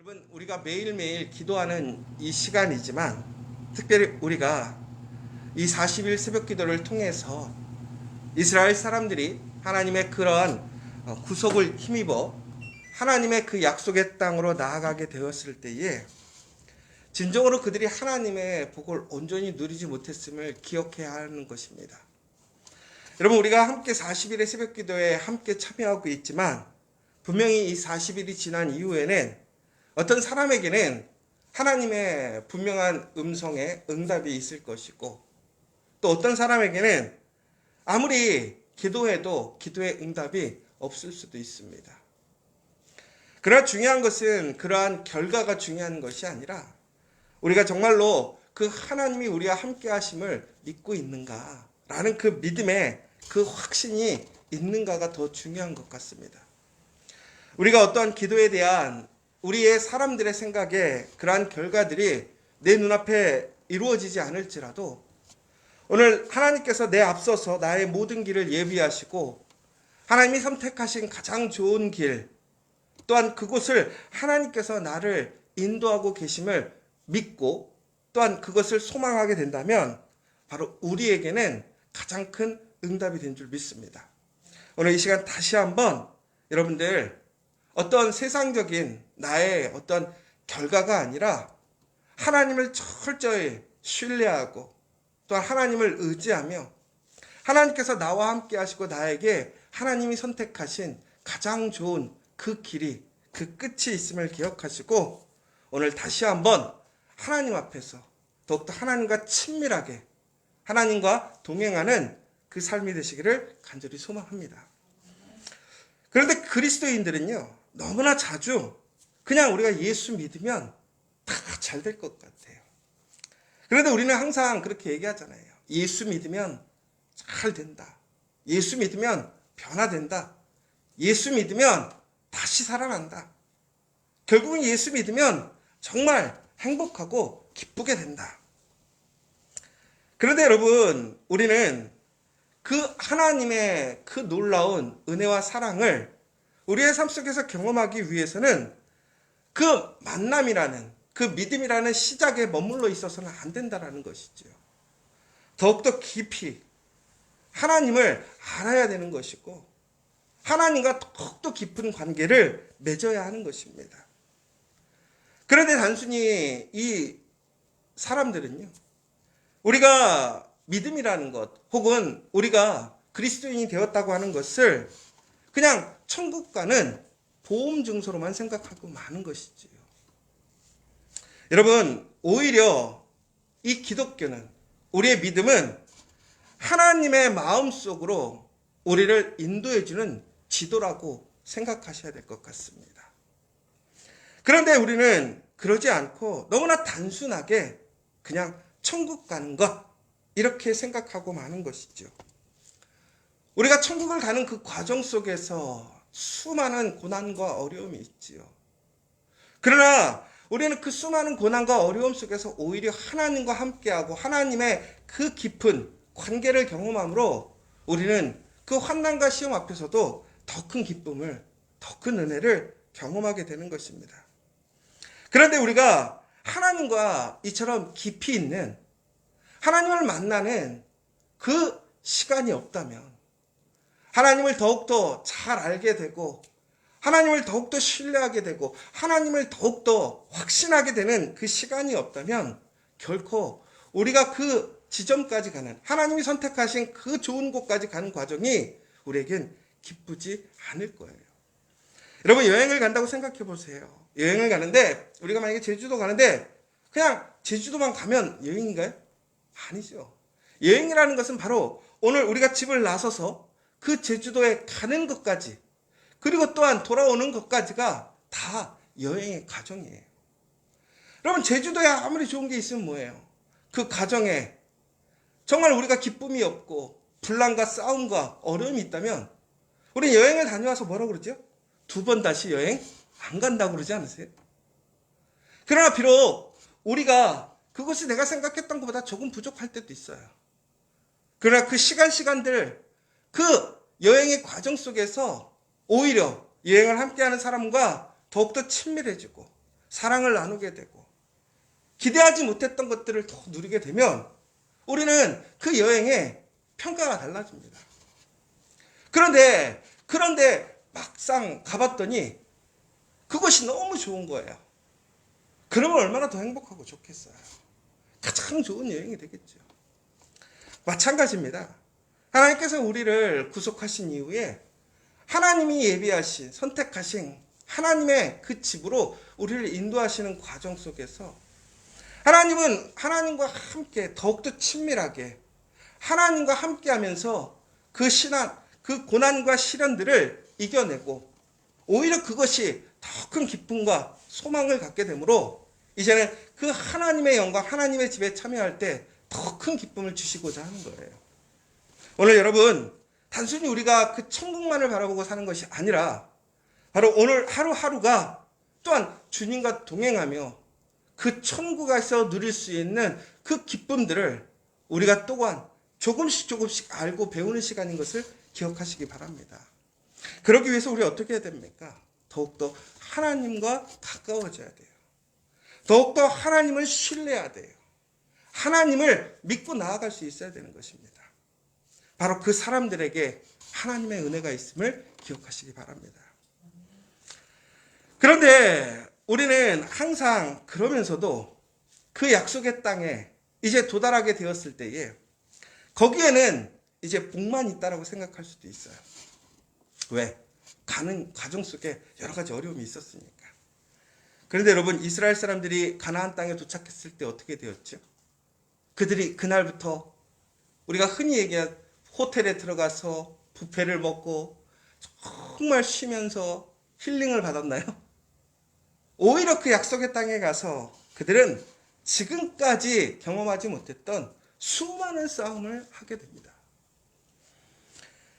여러분, 우리가 매일매일 기도하는 이 시간이지만 특별히 우리가 이 40일 새벽 기도를 통해서 이스라엘 사람들이 하나님의 그러한 구속을 힘입어 하나님의 그 약속의 땅으로 나아가게 되었을 때에 진정으로 그들이 하나님의 복을 온전히 누리지 못했음을 기억해야 하는 것입니다. 여러분, 우리가 함께 40일의 새벽 기도에 함께 참여하고 있지만 분명히 이 40일이 지난 이후에는 어떤 사람에게는 하나님의 분명한 음성에 응답이 있을 것이고, 또 어떤 사람에게는 아무리 기도해도 기도의 응답이 없을 수도 있습니다. 그러나 중요한 것은 그러한 결과가 중요한 것이 아니라 우리가 정말로 그 하나님이 우리와 함께 하심을 믿고 있는가라는 그 믿음의 그 확신이 있는가가 더 중요한 것 같습니다. 우리가 어떠한 기도에 대한 우리의 사람들의 생각에 그러한 결과들이 내 눈앞에 이루어지지 않을지라도 오늘 하나님께서 내 앞서서 나의 모든 길을 예비하시고 하나님이 선택하신 가장 좋은 길, 또한 그곳을 하나님께서 나를 인도하고 계심을 믿고 또한 그것을 소망하게 된다면 바로 우리에게는 가장 큰 응답이 된 줄 믿습니다. 오늘 이 시간 다시 한번 여러분들 어떤 세상적인 나의 어떤 결과가 아니라 하나님을 철저히 신뢰하고 또한 하나님을 의지하며 하나님께서 나와 함께 하시고 나에게 하나님이 선택하신 가장 좋은 그 길이 그 끝이 있음을 기억하시고 오늘 다시 한번 하나님 앞에서 더욱더 하나님과 친밀하게 하나님과 동행하는 그 삶이 되시기를 간절히 소망합니다. 그런데 그리스도인들은요, 너무나 자주 그냥 우리가 예수 믿으면 다 잘 될 것 같아요. 그런데 우리는 항상 그렇게 얘기하잖아요. 예수 믿으면 잘 된다. 예수 믿으면 변화된다. 예수 믿으면 다시 살아난다. 결국은 예수 믿으면 정말 행복하고 기쁘게 된다. 그런데 여러분, 우리는 그 하나님의 그 놀라운 은혜와 사랑을 우리의 삶 속에서 경험하기 위해서는 그 만남이라는 그 믿음이라는 시작에 머물러 있어서는 안 된다는 것이죠. 더욱더 깊이 하나님을 알아야 되는 것이고 하나님과 더욱더 깊은 관계를 맺어야 하는 것입니다. 그런데 단순히 이 사람들은요, 우리가 믿음이라는 것 혹은 우리가 그리스도인이 되었다고 하는 것을 그냥 천국 가는 보험 증서로만 생각하고 마는 것이지요. 여러분, 오히려 이 기독교는, 우리의 믿음은 하나님의 마음속으로 우리를 인도해주는 지도라고 생각하셔야 될 것 같습니다. 그런데 우리는 그러지 않고 너무나 단순하게 그냥 천국 가는 것, 이렇게 생각하고 마는 것이죠. 우리가 천국을 가는 그 과정 속에서 수많은 고난과 어려움이 있지요. 그러나 우리는 그 수많은 고난과 어려움 속에서 오히려 하나님과 함께하고 하나님의 그 깊은 관계를 경험함으로 우리는 그 환난과 시험 앞에서도 더 큰 기쁨을, 더 큰 은혜를 경험하게 되는 것입니다. 그런데 우리가 하나님과 이처럼 깊이 있는 하나님을 만나는 그 시간이 없다면 하나님을 더욱더 잘 알게 되고 하나님을 더욱더 신뢰하게 되고 하나님을 더욱더 확신하게 되는 그 시간이 없다면 결코 우리가 그 지점까지 가는, 하나님이 선택하신 그 좋은 곳까지 가는 과정이 우리에겐 기쁘지 않을 거예요. 여러분, 여행을 간다고 생각해 보세요. 여행을 가는데 우리가 만약에 제주도 가는데 그냥 제주도만 가면 여행인가요? 아니죠. 여행이라는 것은 바로 오늘 우리가 집을 나서서 그 제주도에 가는 것까지 그리고 또한 돌아오는 것까지가 다 여행의 과정이에요. 여러분, 제주도에 아무리 좋은 게 있으면 뭐예요? 그 과정에 정말 우리가 기쁨이 없고 분란과 싸움과 어려움이 있다면 우리 여행을 다녀와서 뭐라고 그러죠? 2번 다시 여행 안 간다고 그러지 않으세요? 그러나 비록 우리가 그것이 내가 생각했던 것보다 조금 부족할 때도 있어요. 그러나 그 시간들, 그 여행의 과정 속에서 오히려 여행을 함께하는 사람과 더욱더 친밀해지고 사랑을 나누게 되고 기대하지 못했던 것들을 더 누리게 되면 우리는 그 여행의 평가가 달라집니다. 그런데 막상 가봤더니 그것이 너무 좋은 거예요. 그러면 얼마나 더 행복하고 좋겠어요. 가장 좋은 여행이 되겠죠. 마찬가지입니다. 하나님께서 우리를 구속하신 이후에 하나님이 예비하신, 선택하신 하나님의 그 집으로 우리를 인도하시는 과정 속에서 하나님은 하나님과 함께 더욱더 친밀하게 하나님과 함께 하면서 그 고난과 시련들을 이겨내고 오히려 그것이 더 큰 기쁨과 소망을 갖게 되므로 이제는 그 하나님의 영광, 하나님의 집에 참여할 때 더 큰 기쁨을 주시고자 하는 거예요. 오늘 여러분, 단순히 우리가 그 천국만을 바라보고 사는 것이 아니라 바로 오늘 하루하루가 또한 주님과 동행하며 그 천국에서 누릴 수 있는 그 기쁨들을 우리가 또한 조금씩 알고 배우는 시간인 것을 기억하시기 바랍니다. 그러기 위해서 우리 어떻게 해야 됩니까? 더욱더 하나님과 가까워져야 돼요. 더욱더 하나님을 신뢰해야 돼요. 하나님을 믿고 나아갈 수 있어야 되는 것입니다. 바로 그 사람들에게 하나님의 은혜가 있음을 기억하시기 바랍니다. 그런데 우리는 항상 그러면서도 그 약속의 땅에 이제 도달하게 되었을 때에 거기에는 이제 복만 있다라고 생각할 수도 있어요. 왜? 가는 과정 속에 여러 가지 어려움이 있었으니까. 그런데 여러분, 이스라엘 사람들이 가나안 땅에 도착했을 때 어떻게 되었죠? 그들이 그날부터 우리가 흔히 얘기한 호텔에 들어가서 뷔페를 먹고 정말 쉬면서 힐링을 받았나요? 오히려 그 약속의 땅에 가서 그들은 지금까지 경험하지 못했던 수많은 싸움을 하게 됩니다.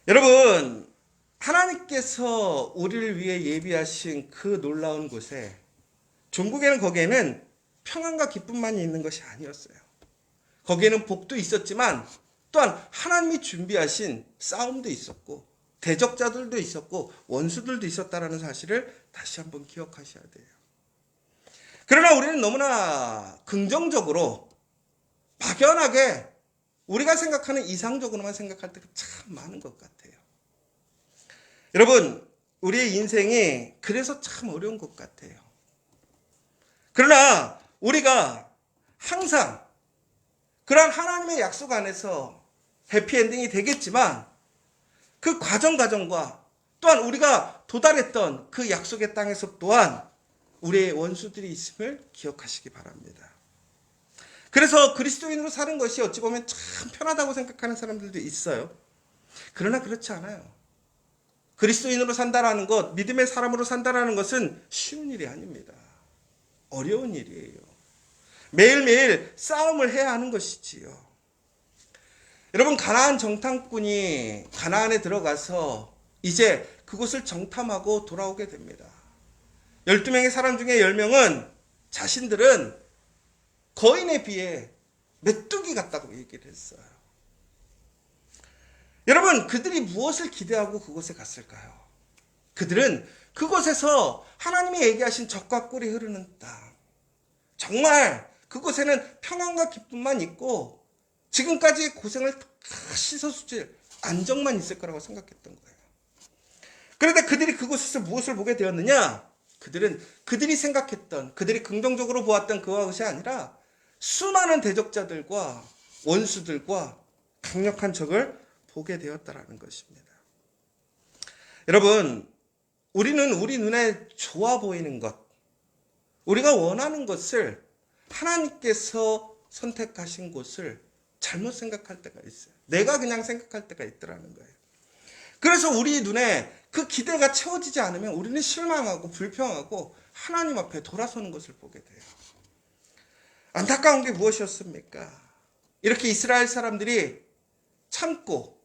여러분, 하나님께서 우리를 위해 예비하신 그 놀라운 곳에 종국에는 거기에는 평안과 기쁨만이 있는 것이 아니었어요. 거기에는 복도 있었지만 또한 하나님이 준비하신 싸움도 있었고 대적자들도 있었고 원수들도 있었다는 사실을 다시 한번 기억하셔야 돼요. 그러나 우리는 너무나 긍정적으로 막연하게 우리가 생각하는 이상적으로만 생각할 때가 참 많은 것 같아요. 여러분, 우리의 인생이 그래서 참 어려운 것 같아요. 그러나 우리가 항상 그러한 하나님의 약속 안에서 해피엔딩이 되겠지만 그 과정과 또한 우리가 도달했던 그 약속의 땅에서 또한 우리의 원수들이 있음을 기억하시기 바랍니다. 그래서 그리스도인으로 사는 것이 어찌 보면 참 편하다고 생각하는 사람들도 있어요. 그러나 그렇지 않아요. 그리스도인으로 산다라는 것, 믿음의 사람으로 산다라는 것은 쉬운 일이 아닙니다. 어려운 일이에요. 매일매일 싸움을 해야 하는 것이지요. 여러분, 가나안 정탐꾼이 가나안에 들어가서 이제 그곳을 정탐하고 돌아오게 됩니다. 12명의 사람 중에 10명은 자신들은 거인에 비해 메뚜기 같다고 얘기를 했어요. 여러분, 그들이 무엇을 기대하고 그곳에 갔을까요? 그들은 그곳에서 하나님이 얘기하신 젖과 꿀이 흐르는 땅, 정말 그곳에는 평안과 기쁨만 있고 지금까지 고생을 다 씻어주질 안정만 있을 거라고 생각했던 거예요. 그런데 그들이 그곳에서 무엇을 보게 되었느냐? 그들이 생각했던, 그들이 긍정적으로 보았던 그것이 아니라 수많은 대적자들과 원수들과 강력한 적을 보게 되었다라는 것입니다. 여러분, 우리는 우리 눈에 좋아 보이는 것, 우리가 원하는 것을 하나님께서 선택하신 곳을 잘못 생각할 때가 있어요. 내가 그냥 생각할 때가 있더라는 거예요. 그래서 우리 눈에 그 기대가 채워지지 않으면 우리는 실망하고 불평하고 하나님 앞에 돌아서는 것을 보게 돼요. 안타까운 게 무엇이었습니까? 이렇게 이스라엘 사람들이 참고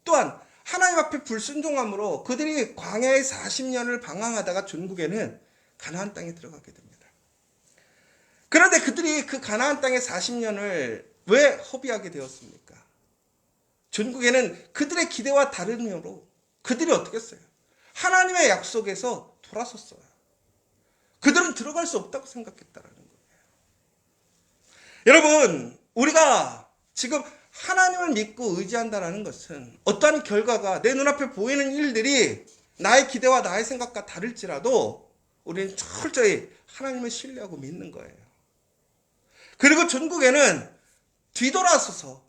또한 하나님 앞에 불순종함으로 그들이 광야에 40년을 방황하다가 종국에는 가나안 땅에 들어가게 됩니다. 그런데 그들이 그 가나안 땅의 40년을 왜 허비하게 되었습니까? 종국에는 그들의 기대와 다른 이유로 그들이 어떻게 했어요? 하나님의 약속에서 돌아섰어요. 그들은 들어갈 수 없다고 생각했다라는 거예요. 여러분, 우리가 지금 하나님을 믿고 의지한다는 것은 어떠한 결과가 내 눈앞에 보이는 일들이 나의 기대와 나의 생각과 다를지라도 우리는 철저히 하나님을 신뢰하고 믿는 거예요. 그리고 전국에는 뒤돌아서서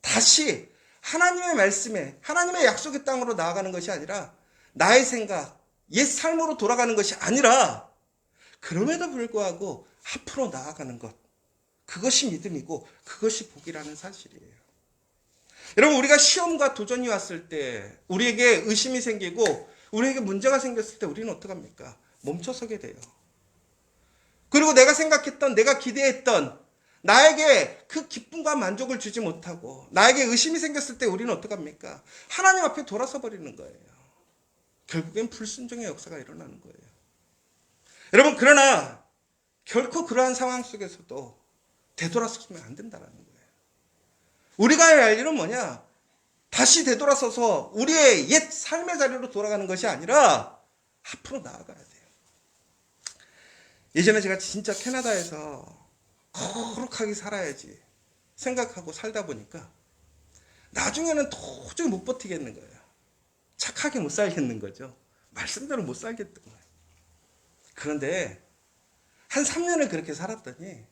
다시 하나님의 말씀에, 하나님의 약속의 땅으로 나아가는 것이 아니라 나의 생각, 옛 삶으로 돌아가는 것이 아니라 그럼에도 불구하고 앞으로 나아가는 것, 그것이 믿음이고 그것이 복이라는 사실이에요. 여러분, 우리가 시험과 도전이 왔을 때 우리에게 의심이 생기고 우리에게 문제가 생겼을 때 우리는 어떡합니까? 멈춰서게 돼요. 그리고 내가 생각했던, 내가 기대했던 나에게 그 기쁨과 만족을 주지 못하고 나에게 의심이 생겼을 때 우리는 어떡합니까? 하나님 앞에 돌아서 버리는 거예요. 결국엔 불순종의 역사가 일어나는 거예요. 여러분, 그러나 결코 그러한 상황 속에서도 되돌아서면 안 된다는 거예요. 우리가 해야 할 일은 뭐냐? 다시 되돌아서서 우리의 옛 삶의 자리로 돌아가는 것이 아니라 앞으로 나아가야 돼요. 예전에 제가 진짜 캐나다에서 거룩하게 살아야지 생각하고 살다 보니까 나중에는 도저히 못 버티겠는 거예요. 착하게 못 살겠는 거죠. 말씀대로 못 살겠던 거예요. 그런데 한 3년을 그렇게 살았더니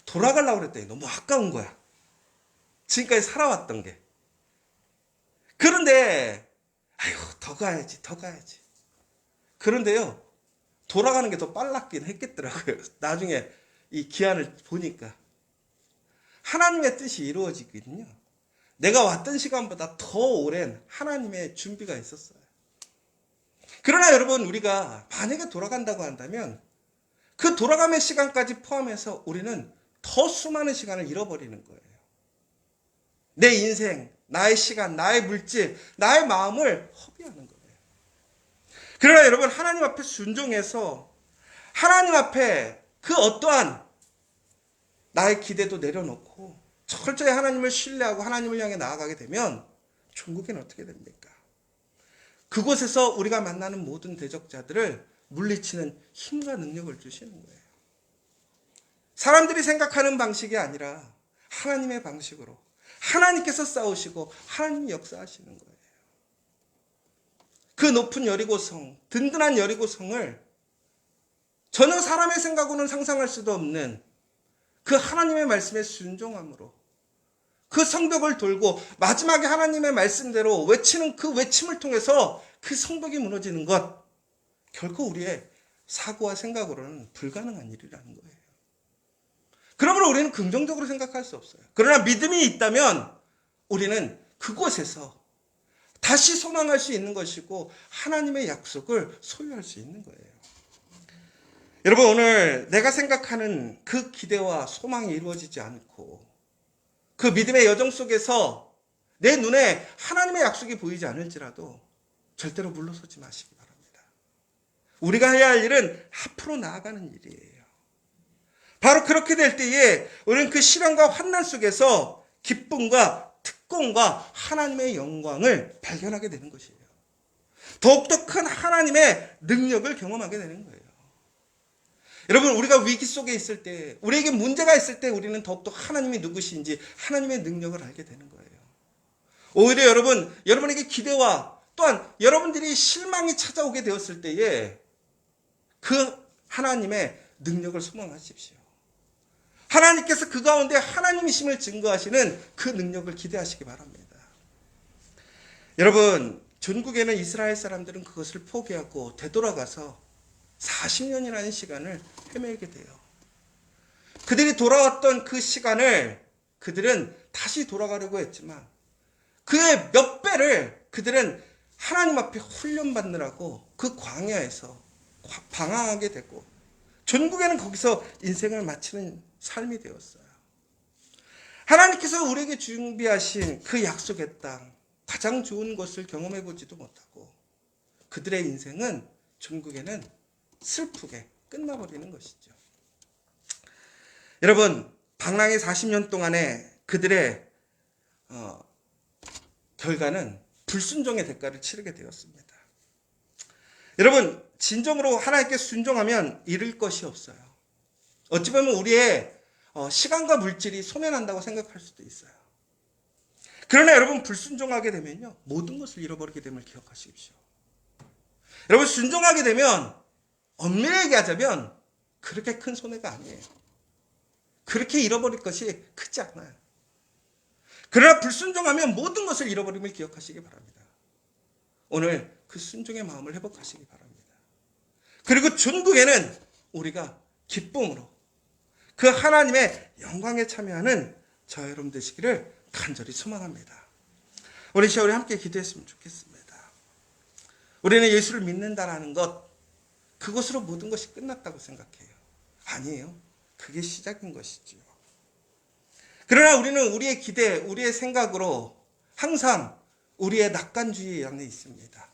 돌아가려고 그랬더니 너무 아까운 거야. 지금까지 살아왔던 게. 그런데 아이고, 더 가야지. 그런데요, 돌아가는 게 더 빨랐긴 했겠더라고요. 나중에 이 기한을 보니까 하나님의 뜻이 이루어지거든요. 내가 왔던 시간보다 더 오랜 하나님의 준비가 있었어요. 그러나 여러분, 우리가 만약에 돌아간다고 한다면 그 돌아감의 시간까지 포함해서 우리는 더 수많은 시간을 잃어버리는 거예요. 내 인생, 나의 시간, 나의 물질, 나의 마음을 허비하는 거예요. 그러나 여러분, 하나님 앞에 순종해서 하나님 앞에 그 어떠한 나의 기대도 내려놓고 철저히 하나님을 신뢰하고 하나님을 향해 나아가게 되면 천국에는 어떻게 됩니까? 그곳에서 우리가 만나는 모든 대적자들을 물리치는 힘과 능력을 주시는 거예요. 사람들이 생각하는 방식이 아니라 하나님의 방식으로 하나님께서 싸우시고 하나님이 역사하시는 거예요. 그 높은 여리고성, 든든한 여리고성을 전혀 사람의 생각으로는 상상할 수도 없는 그 하나님의 말씀에 순종함으로 그 성벽을 돌고 마지막에 하나님의 말씀대로 외치는 그 외침을 통해서 그 성벽이 무너지는 것, 결코 우리의 사고와 생각으로는 불가능한 일이라는 거예요. 그러므로 우리는 긍정적으로 생각할 수 없어요. 그러나 믿음이 있다면 우리는 그곳에서 다시 소망할 수 있는 것이고 하나님의 약속을 소유할 수 있는 거예요. 여러분, 오늘 내가 생각하는 그 기대와 소망이 이루어지지 않고 그 믿음의 여정 속에서 내 눈에 하나님의 약속이 보이지 않을지라도 절대로 물러서지 마시기 바랍니다. 우리가 해야 할 일은 앞으로 나아가는 일이에요. 바로 그렇게 될 때에 우리는 그 시련과 환난 속에서 기쁨과 특권과 하나님의 영광을 발견하게 되는 것이에요. 더욱더 큰 하나님의 능력을 경험하게 되는 거예요. 여러분, 우리가 위기 속에 있을 때, 우리에게 문제가 있을 때 우리는 더욱더 하나님이 누구신지 하나님의 능력을 알게 되는 거예요. 오히려 여러분에게 기대와 또한 여러분들이 실망이 찾아오게 되었을 때에 그 하나님의 능력을 소망하십시오. 하나님께서 그 가운데 하나님이심을 증거하시는 그 능력을 기대하시기 바랍니다. 여러분, 전국에는 이스라엘 사람들은 그것을 포기하고 되돌아가서 40년이라는 시간을 헤매게 돼요. 그들이 돌아왔던 그 시간을 그들은 다시 돌아가려고 했지만 그의 몇 배를 그들은 하나님 앞에 훈련받느라고 그 광야에서 방황하게 됐고 전국에는 거기서 인생을 마치는 삶이 되었어요. 하나님께서 우리에게 준비하신 그 약속의 땅, 가장 좋은 것을 경험해 보지도 못하고 그들의 인생은 전국에는 슬프게 끝나버리는 것이죠. 여러분, 방랑의 40년 동안의 그들의 결과는 불순종의 대가를 치르게 되었습니다. 여러분, 진정으로 하나님께 순종하면 잃을 것이 없어요. 어찌 보면 우리의 시간과 물질이 소멸한다고 생각할 수도 있어요. 그러나 여러분, 불순종하게 되면요, 모든 것을 잃어버리게 됨을 기억하십시오. 여러분, 순종하게 되면 엄밀히 얘기하자면 그렇게 큰 손해가 아니에요. 그렇게 잃어버릴 것이 크지 않아요. 그러나 불순종하면 모든 것을 잃어버림을 기억하시기 바랍니다. 오늘 그 순종의 마음을 회복하시기 바랍니다. 그리고 중국에는 우리가 기쁨으로 그 하나님의 영광에 참여하는 저 여러분 되시기를 간절히 소망합니다. 우리 시간 우리 함께 기도했으면 좋겠습니다. 우리는 예수를 믿는다라는 것, 그것으로 모든 것이 끝났다고 생각해요. 아니에요. 그게 시작인 것이지요. 그러나 우리는 우리의 기대, 우리의 생각으로 항상 우리의 낙관주의 안에 있습니다.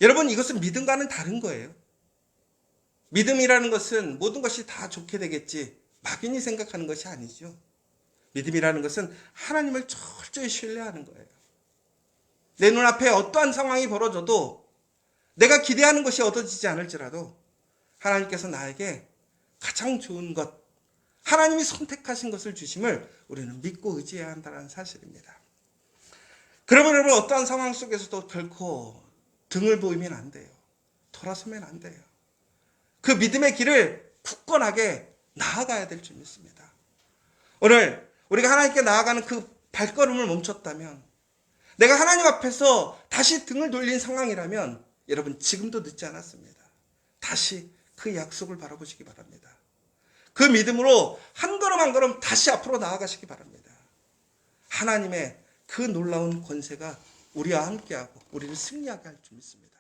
여러분, 이것은 믿음과는 다른 거예요. 믿음이라는 것은 모든 것이 다 좋게 되겠지 막연히 생각하는 것이 아니죠. 믿음이라는 것은 하나님을 철저히 신뢰하는 거예요. 내 눈앞에 어떠한 상황이 벌어져도 내가 기대하는 것이 얻어지지 않을지라도 하나님께서 나에게 가장 좋은 것, 하나님이 선택하신 것을 주심을 우리는 믿고 의지해야 한다는 사실입니다. 그러면 여러분, 어떠한 상황 속에서도 결코 등을 보이면 안 돼요. 돌아서면 안 돼요. 그 믿음의 길을 굳건하게 나아가야 될 줄 믿습니다. 오늘 우리가 하나님께 나아가는 그 발걸음을 멈췄다면, 내가 하나님 앞에서 다시 등을 돌린 상황이라면 여러분, 지금도 늦지 않았습니다. 다시 그 약속을 바라보시기 바랍니다. 그 믿음으로 한 걸음 한 걸음 다시 앞으로 나아가시기 바랍니다. 하나님의 그 놀라운 권세가 우리와 함께하고 우리를 승리하게 할 줄 믿습니다.